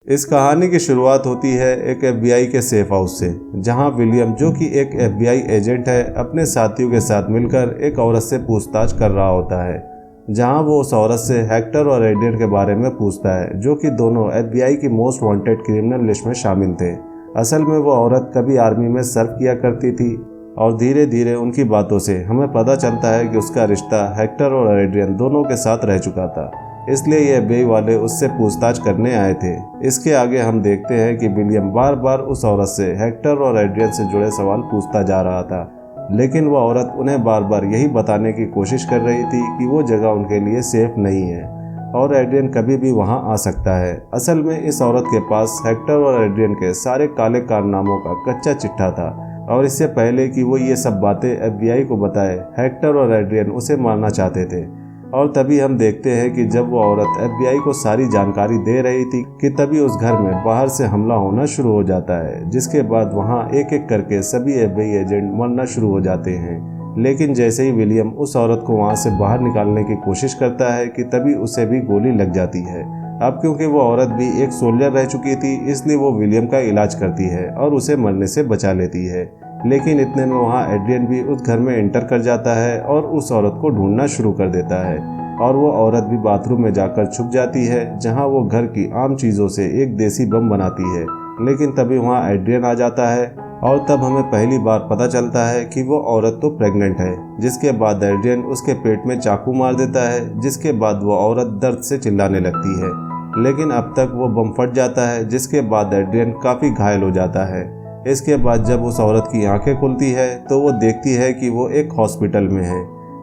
इस कहानी की शुरुआत होती है एक एफबीआई के सेफ हाउस से, जहां विलियम, जो कि एक एफबीआई एजेंट है, अपने साथियों के साथ मिलकर एक औरत से पूछताछ कर रहा होता है। जहां वो उस औरत से हेक्टर और एड्रियन के बारे में पूछता है, जो कि दोनों एफबीआई की मोस्ट वांटेड क्रिमिनल लिस्ट में शामिल थे। असल में वो औरत कभी आर्मी में सर्व किया करती थी और धीरे धीरे उनकी बातों से हमें पता चलता है कि उसका रिश्ता हेक्टर और एड्रियन दोनों के साथ रह चुका था। इसलिए ये एफबीआई वाले उससे पूछताछ करने आए थे। इसके आगे हम देखते हैं कि विलियम बार बार उस औरत से हेक्टर और एड्रियन से जुड़े सवाल पूछता जा रहा था, लेकिन वो औरत उन्हें बार बार यही बताने की कोशिश कर रही थी कि वो जगह उनके लिए सेफ नहीं है और एड्रियन कभी भी वहां आ सकता है। असल में इस औरत के पास हेक्टर और एड्रियन के सारे काले कारनामों का कच्चा चिट्ठा था, और इससे पहले कि वो ये सब बातें एफबीआई को बताए, हेक्टर और एड्रियन उसे मारना चाहते थे। और तभी हम देखते हैं कि जब वो औरत एफबीआई को सारी जानकारी दे रही थी कि तभी उस घर में बाहर से हमला होना शुरू हो जाता है, जिसके बाद वहां एक एक करके सभी एफबीआई एजेंट मरना शुरू हो जाते हैं। लेकिन जैसे ही विलियम उस औरत को वहां से बाहर निकालने की कोशिश करता है कि तभी उसे भी गोली लग जाती है। अब क्योंकि वो औरत भी एक सोल्जर रह चुकी थी, इसलिए वो विलियम का इलाज करती है और उसे मरने से बचा लेती है। लेकिन इतने में वहाँ एड्रियन भी उस घर में एंटर कर जाता है और उस औरत को ढूंढना शुरू कर देता है, और वो औरत भी बाथरूम में जाकर छुप जाती है, जहाँ वो घर की आम चीज़ों से एक देसी बम बनाती है। लेकिन तभी वहाँ एड्रियन आ जाता है और तब हमें पहली बार पता चलता है कि वो औरत तो प्रेग्नेंट है। जिसके बाद एड्रियन उसके पेट में चाकू मार देता है, जिसके बाद वो औरत दर्द से चिल्लाने लगती है। लेकिन अब तक वो बम फट जाता है, जिसके बाद एड्रियन काफ़ी घायल हो जाता है। इसके बाद जब उस औरत की आंखें खुलती है तो वो देखती है कि वो एक हॉस्पिटल में है,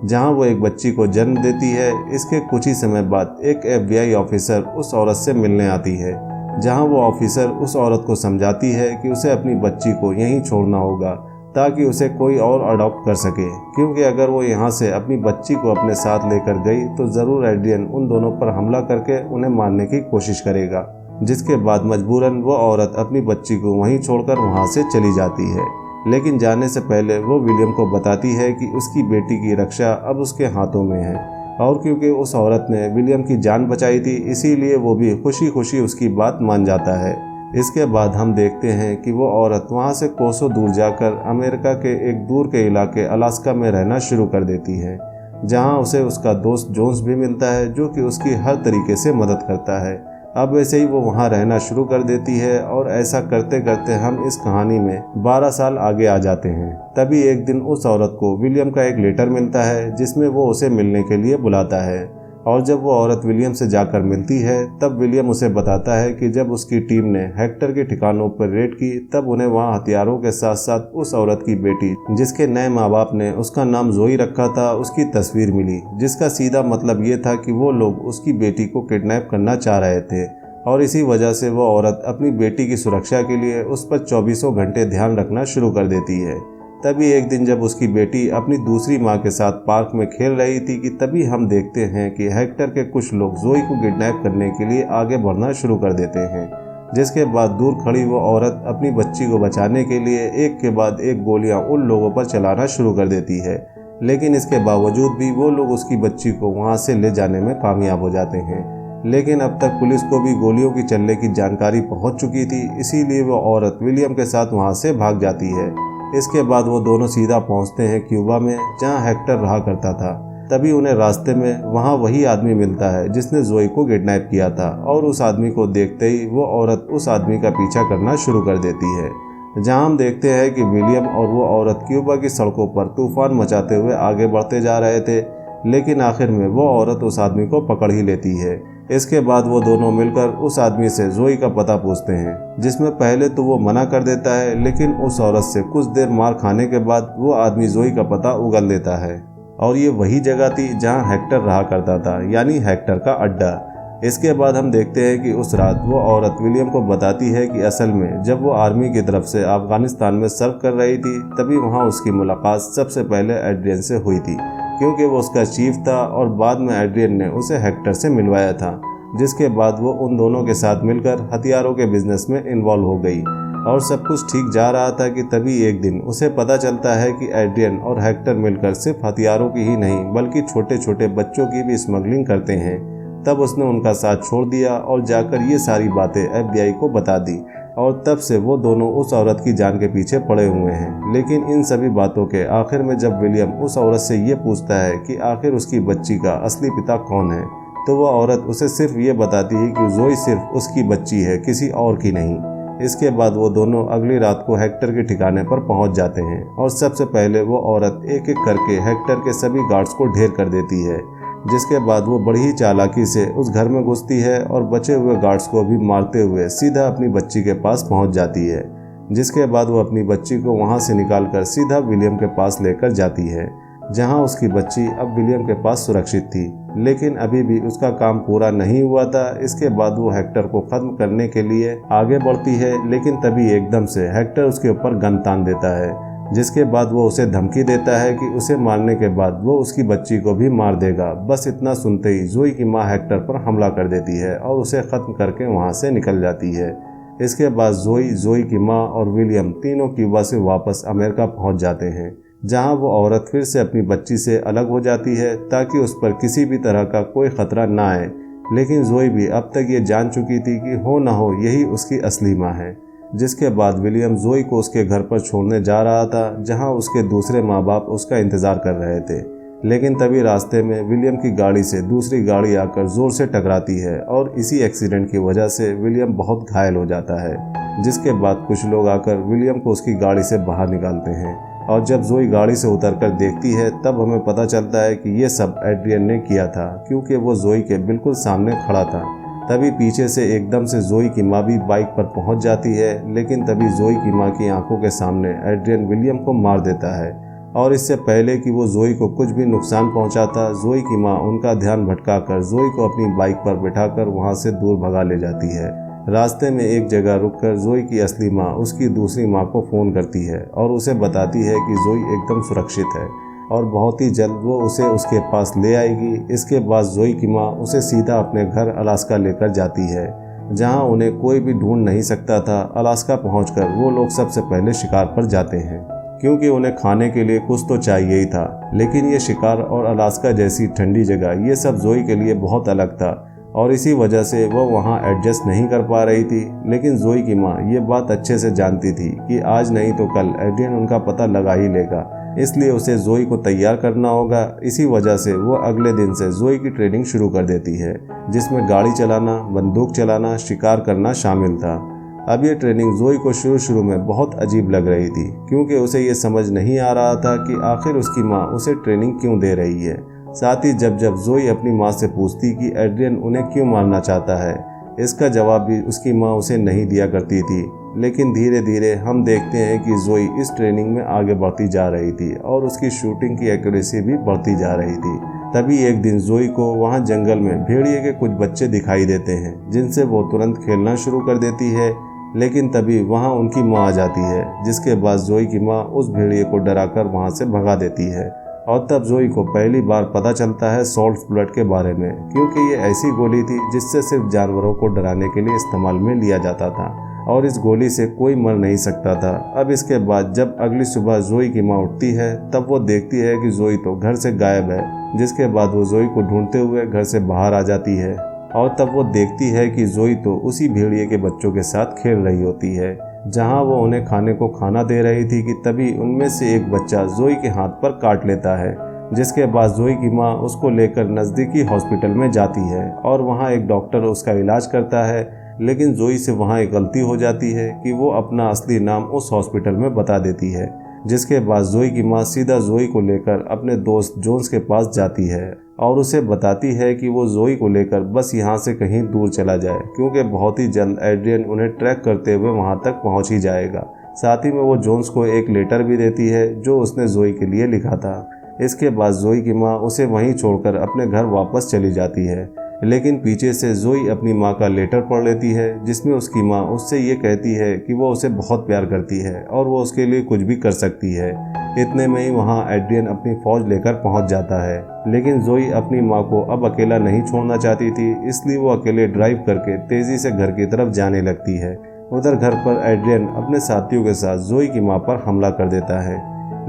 जहां वो एक बच्ची को जन्म देती है। इसके कुछ ही समय बाद एक एफबीआई ऑफिसर उस औरत से मिलने आती है, जहां वो ऑफिसर उस औरत को समझाती है कि उसे अपनी बच्ची को यहीं छोड़ना होगा ताकि उसे कोई और अडॉप्ट कर सके, क्योंकि अगर वो यहाँ से अपनी बच्ची को अपने साथ लेकर गई तो ज़रूर एड्रियन उन दोनों पर हमला करके उन्हें मारने की कोशिश करेगा। जिसके बाद मजबूरन वो औरत अपनी बच्ची को वहीं छोड़कर वहाँ से चली जाती है। लेकिन जाने से पहले वो विलियम को बताती है कि उसकी बेटी की रक्षा अब उसके हाथों में है, और क्योंकि उस औरत ने विलियम की जान बचाई थी, इसीलिए वो भी खुशी खुशी उसकी बात मान जाता है। इसके बाद हम देखते हैं कि वो औरत वहाँ से कोसों दूर जाकर अमेरिका के एक दूर के इलाके अलास्का में रहना शुरू कर देती है, जहाँ उसे उसका दोस्त जोन्स भी मिलता है, जो कि उसकी हर तरीके से मदद करता है। अब वैसे ही वो वहाँ रहना शुरू कर देती है, और ऐसा करते करते हम इस कहानी में 12 साल आगे आ जाते हैं। तभी एक दिन उस औरत को विलियम का एक लेटर मिलता है, जिसमें वो उसे मिलने के लिए बुलाता है। और जब वो औरत विलियम से जाकर मिलती है, तब विलियम उसे बताता है कि जब उसकी टीम ने हेक्टर के ठिकानों पर रेड की, तब उन्हें वहाँ हथियारों के साथ साथ उस औरत की बेटी, जिसके नए माँ बाप ने उसका नाम जोई रखा था, उसकी तस्वीर मिली, जिसका सीधा मतलब ये था कि वो लोग उसकी बेटी को किडनैप करना चाह रहे थे। और इसी वजह से वो औरत अपनी बेटी की सुरक्षा के लिए उस पर 24 घंटे ध्यान रखना शुरू कर देती है। तभी एक दिन जब उसकी बेटी अपनी दूसरी माँ के साथ पार्क में खेल रही थी, कि तभी हम देखते हैं कि हेक्टर के कुछ लोग जोई को किडनैप करने के लिए आगे बढ़ना शुरू कर देते हैं। जिसके बाद दूर खड़ी वो औरत अपनी बच्ची को बचाने के लिए एक के बाद एक गोलियां उन लोगों पर चलाना शुरू कर देती है। लेकिन इसके बावजूद भी वो लोग उसकी बच्ची को वहाँ से ले जाने में कामयाब हो जाते हैं। लेकिन अब तक पुलिस को भी गोलियों की चलने की जानकारी पहुँच चुकी थी, इसीलिए वो औरत विलियम के साथ वहाँ से भाग जाती है। इसके बाद वो दोनों सीधा पहुंचते हैं क्यूबा में, जहां हेक्टर रहा करता था। तभी उन्हें रास्ते में वहां वही आदमी मिलता है जिसने जोई को किडनैप किया था, और उस आदमी को देखते ही वो औरत उस आदमी का पीछा करना शुरू कर देती है। जहां हम देखते हैं कि विलियम और वो औरत क्यूबा की सड़कों पर तूफान मचाते हुए आगे बढ़ते जा रहे थे, लेकिन आखिर में वो औरत उस आदमी को पकड़ ही लेती है। इसके बाद वो दोनों मिलकर उस आदमी से जोई का पता पूछते हैं, जिसमें पहले तो वो मना कर देता है, लेकिन उस औरत से कुछ देर मार खाने के बाद वो आदमी जोई का पता उगल देता है, और ये वही जगह थी जहां हेक्टर रहा करता था, यानी हेक्टर का अड्डा। इसके बाद हम देखते हैं कि उस रात वो औरत विलियम को बताती है कि असल में जब वो आर्मी की तरफ से अफगानिस्तान में सर्व कर रही थी, तभी वहाँ उसकी मुलाकात सबसे पहले एड्रियन से हुई थी, क्योंकि वो उसका चीफ था, और बाद में एड्रियन ने उसे हेक्टर से मिलवाया था। जिसके बाद वो उन दोनों के साथ मिलकर हथियारों के बिजनेस में इन्वॉल्व हो गई, और सब कुछ ठीक जा रहा था कि तभी एक दिन उसे पता चलता है कि एड्रियन और हेक्टर मिलकर सिर्फ हथियारों की ही नहीं बल्कि छोटे छोटे बच्चों की भी स्मगलिंग करते हैं। तब उसने उनका साथ छोड़ दिया और जाकर ये सारी बातें FBI को बता दी और तब से वो दोनों उस औरत की जान के पीछे पड़े हुए हैं। लेकिन इन सभी बातों के आखिर में जब विलियम उस औरत से ये पूछता है कि आखिर उसकी बच्ची का असली पिता कौन है, तो वह औरत उसे सिर्फ ये बताती है कि जोई सिर्फ उसकी बच्ची है, किसी और की नहीं। इसके बाद वो दोनों अगली रात को हेक्टर के ठिकाने पर पहुंच जाते हैं और सबसे पहले वो औरत एक एक करके हेक्टर के सभी गार्ड्स को ढेर कर देती है, जिसके बाद वो बड़ी ही चालाकी से उस घर में घुसती है और बचे हुए गार्ड्स को भी मारते हुए सीधा अपनी बच्ची के पास पहुंच जाती है। जिसके बाद वो अपनी बच्ची को वहां से निकालकर सीधा विलियम के पास लेकर जाती है, जहां उसकी बच्ची अब विलियम के पास सुरक्षित थी। लेकिन अभी भी उसका काम पूरा नहीं हुआ था। इसके बाद वो हेक्टर को खत्म करने के लिए आगे बढ़ती है, लेकिन तभी एकदम से हेक्टर उसके ऊपर गन तान देता है, जिसके बाद वो उसे धमकी देता है कि उसे मारने के बाद वो उसकी बच्ची को भी मार देगा। बस इतना सुनते ही जोई की माँ हेक्टर पर हमला कर देती है और उसे खत्म करके वहां से निकल जाती है। इसके बाद जोई की माँ और विलियम तीनों क्यूबा से वापस अमेरिका पहुंच जाते हैं, जहां वो औरत फिर से अपनी बच्ची से अलग हो जाती है ताकि उस पर किसी भी तरह का कोई खतरा ना आए। लेकिन जोई भी अब तक ये जान चुकी थी कि हो ना हो यही उसकी असली माँ है। जिसके बाद विलियम जोई को उसके घर पर छोड़ने जा रहा था, जहां उसके दूसरे माँ बाप उसका इंतजार कर रहे थे। लेकिन तभी रास्ते में विलियम की गाड़ी से दूसरी गाड़ी आकर जोर से टकराती है और इसी एक्सीडेंट की वजह से विलियम बहुत घायल हो जाता है। जिसके बाद कुछ लोग आकर विलियम को उसकी गाड़ी से बाहर निकालते हैं और जब जोई गाड़ी से उतरकर देखती है तब हमें पता चलता है कि ये सब एड्रियन ने किया था, क्योंकि वो जोई के बिल्कुल सामने खड़ा था। तभी पीछे से एकदम से जोई की माँ भी बाइक पर पहुंच जाती है, लेकिन तभी जोई की माँ की आंखों के सामने एड्रियन विलियम को मार देता है और इससे पहले कि वो जोई को कुछ भी नुकसान पहुंचाता, जोई की माँ उनका ध्यान भटकाकर जोई को अपनी बाइक पर बिठाकर वहां से दूर भगा ले जाती है। रास्ते में एक जगह रुककर जोई की असली माँ उसकी दूसरी माँ को फ़ोन करती है और उसे बताती है कि जोई एकदम सुरक्षित है और बहुत ही जल्द वो उसे उसके पास ले आएगी। इसके बाद जोई की माँ उसे सीधा अपने घर अलास्का लेकर जाती है, जहां उन्हें कोई भी ढूंढ नहीं सकता था। अलास्का पहुंचकर वो लोग सबसे पहले शिकार पर जाते हैं, क्योंकि उन्हें खाने के लिए कुछ तो चाहिए ही था। लेकिन ये शिकार और अलास्का जैसी ठंडी जगह ये सब जोई के लिए बहुत अलग था और इसी वजह से वह वहां एडजस्ट नहीं कर पा रही थी। लेकिन जोई की माँ ये बात अच्छे से जानती थी कि आज नहीं तो कल एड्रियन उनका पता लगा ही लेगा, इसलिए उसे जोई को तैयार करना होगा। इसी वजह से वो अगले दिन से जोई की ट्रेनिंग शुरू कर देती है, जिसमें गाड़ी चलाना, बंदूक चलाना, शिकार करना शामिल था। अब ये ट्रेनिंग जोई को शुरू में बहुत अजीब लग रही थी, क्योंकि उसे ये समझ नहीं आ रहा था कि आखिर उसकी माँ उसे ट्रेनिंग क्यों दे रही है। साथ ही जब जोई अपनी माँ से पूछती कि एड्रियन उन्हें क्यों मारना चाहता है, इसका जवाब भी उसकी माँ उसे नहीं दिया करती थी। लेकिन धीरे धीरे हम देखते हैं कि जोई इस ट्रेनिंग में आगे बढ़ती जा रही थी और उसकी शूटिंग की एक्यूरेसी भी बढ़ती जा रही थी। तभी एक दिन जोई को वहां जंगल में भेड़िए के कुछ बच्चे दिखाई देते हैं, जिनसे वो तुरंत खेलना शुरू कर देती है। लेकिन तभी वहां उनकी माँ आ जाती है, जिसके बाद जोई की माँ उस भेड़िए को डराकर वहां से भगा देती है। और तब जोई को पहली बार पता चलता है सॉल्ट ब्लड के बारे में, क्योंकि ये ऐसी गोली थी जिससे सिर्फ जानवरों को डराने के लिए इस्तेमाल में लिया जाता था और इस गोली से कोई मर नहीं सकता था। अब इसके बाद जब अगली सुबह जोई की माँ उठती है तब वो देखती है कि जोई तो घर से गायब है, जिसके बाद वो जोई को ढूंढते हुए घर से बाहर आ जाती है और तब वो देखती है कि जोई तो उसी भेड़िए के बच्चों के साथ खेल रही होती है, जहां वो उन्हें खाने को खाना दे रही थी कि तभी उनमें से एक बच्चा जोई के हाथ पर काट लेता है। जिसके बाद जोई की माँ उसको लेकर नज़दीकी हॉस्पिटल में जाती है और वहां एक डॉक्टर उसका इलाज करता है। लेकिन जोई से वहां एक गलती हो जाती है कि वो अपना असली नाम उस हॉस्पिटल में बता देती है, जिसके बाद जोई की माँ सीधा जोई को लेकर अपने दोस्त जोन्स के पास जाती है और उसे बताती है कि वो जोई को लेकर बस यहाँ से कहीं दूर चला जाए, क्योंकि बहुत ही जल्द एड्रियन उन्हें ट्रैक करते हुए वहाँ तक पहुँच ही जाएगा। साथ ही में वो जोन्स को एक लेटर भी देती है जो उसने जोई के लिए लिखा था। इसके बाद जोई की माँ उसे वहीं छोड़कर अपने घर वापस चली जाती है, लेकिन पीछे से जोई अपनी माँ का लेटर पढ़ लेती है, जिसमें उसकी माँ उससे ये कहती है कि वो उसे बहुत प्यार करती है और वो उसके लिए कुछ भी कर सकती है। इतने में ही वहाँ एड्रियन अपनी फौज लेकर पहुँच जाता है, लेकिन जोई अपनी माँ को अब अकेला नहीं छोड़ना चाहती थी, इसलिए वो अकेले ड्राइव करके तेज़ी से घर की तरफ जाने लगती है। उधर घर पर एड्रियन अपने साथियों के साथ जोई की माँ पर हमला कर देता है।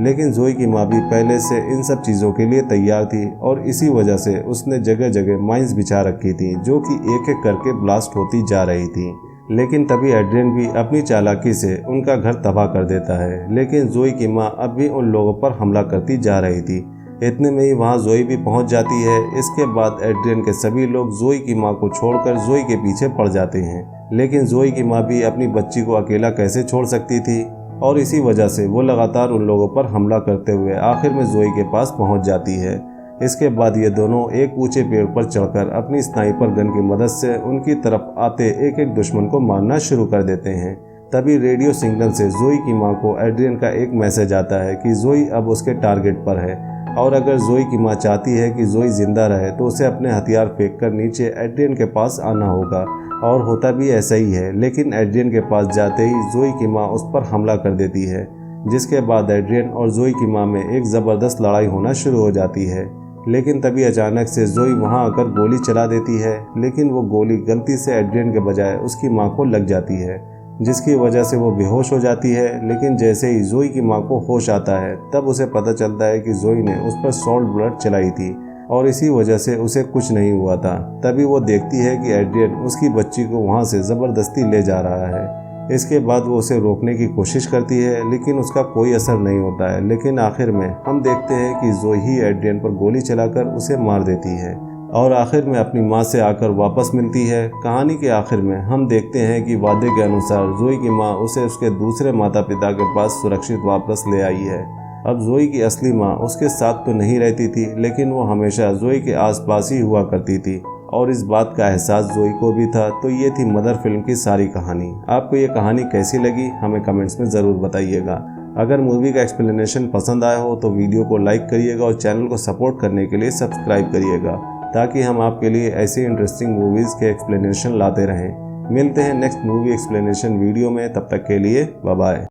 लेकिन जोई की माँ भी पहले से इन सब चीज़ों के लिए तैयार थी और इसी वजह से उसने जगह जगह माइंस बिछा रखी थी जो कि एक एक करके ब्लास्ट होती जा रही थी। लेकिन तभी एड्रियन भी अपनी चालाकी से उनका घर तबाह कर देता है, लेकिन जोई की माँ अब भी उन लोगों पर हमला करती जा रही थी। इतने में ही वहाँ जोई भी पहुँच जाती है। इसके बाद एड्रियन के सभी लोग जोई की माँ को छोड़कर जोई के पीछे पड़ जाते हैं, लेकिन जोई की माँ भी अपनी बच्ची को अकेला कैसे छोड़ सकती थी और इसी वजह से वो लगातार उन लोगों पर हमला करते हुए आखिर में जोई के पास पहुँच जाती है। इसके बाद ये दोनों एक ऊंचे पेड़ पर चढ़कर अपनी स्नाइपर गन की मदद से उनकी तरफ आते एक एक दुश्मन को मारना शुरू कर देते हैं। तभी रेडियो सिग्नल से जोई की मां को एड्रियन का एक मैसेज आता है कि जोई अब उसके टारगेट पर है और अगर जोई की मां चाहती है कि जोई जिंदा रहे तो उसे अपने हथियार फेंककर नीचे एड्रियन के पास आना होगा। और होता भी ऐसा ही है, लेकिन एड्रियन के पास जाते ही जोई की मां उस पर हमला कर देती है, जिसके बाद एड्रियन और जोई की मां में एक ज़बरदस्त लड़ाई होना शुरू हो जाती है। लेकिन तभी अचानक से जोई वहां आकर गोली चला देती है, लेकिन वो गोली गलती से एड्रियन के बजाय उसकी मां को लग जाती है, जिसकी वजह से वो बेहोश हो जाती है। लेकिन जैसे ही जोई की मां को होश आता है तब उसे पता चलता है कि जोई ने उस पर सॉल्ट ब्लड चलाई थी और इसी वजह से उसे कुछ नहीं हुआ था। तभी वो देखती है कि एड्रियन उसकी बच्ची को वहां से ज़बरदस्ती ले जा रहा है। इसके बाद वो उसे रोकने की कोशिश करती है, लेकिन उसका कोई असर नहीं होता है। लेकिन आखिर में हम देखते हैं कि जोई ही एड्रियन पर गोली चलाकर उसे मार देती है और आखिर में अपनी माँ से आकर वापस मिलती है। कहानी के आखिर में हम देखते हैं कि वादे के अनुसार जोई की माँ उसे उसके दूसरे माता पिता के पास सुरक्षित वापस ले आई है। अब जोई की असली माँ उसके साथ तो नहीं रहती थी, लेकिन वो हमेशा जोई के आसपास ही हुआ करती थी और इस बात का एहसास जोई को भी था। तो ये थी मदर फिल्म की सारी कहानी। आपको ये कहानी कैसी लगी हमें कमेंट्स में ज़रूर बताइएगा। अगर मूवी का एक्सप्लेनेशन पसंद आया हो तो वीडियो को लाइक करिएगा और चैनल को सपोर्ट करने के लिए सब्सक्राइब करिएगा, ताकि हम आपके लिए ऐसी इंटरेस्टिंग मूवीज़ के एक्सप्लेनेशन लाते रहें। मिलते हैं नेक्स्ट मूवी एक्सप्लेनेशन वीडियो में, तब तक के लिए बाय बाय।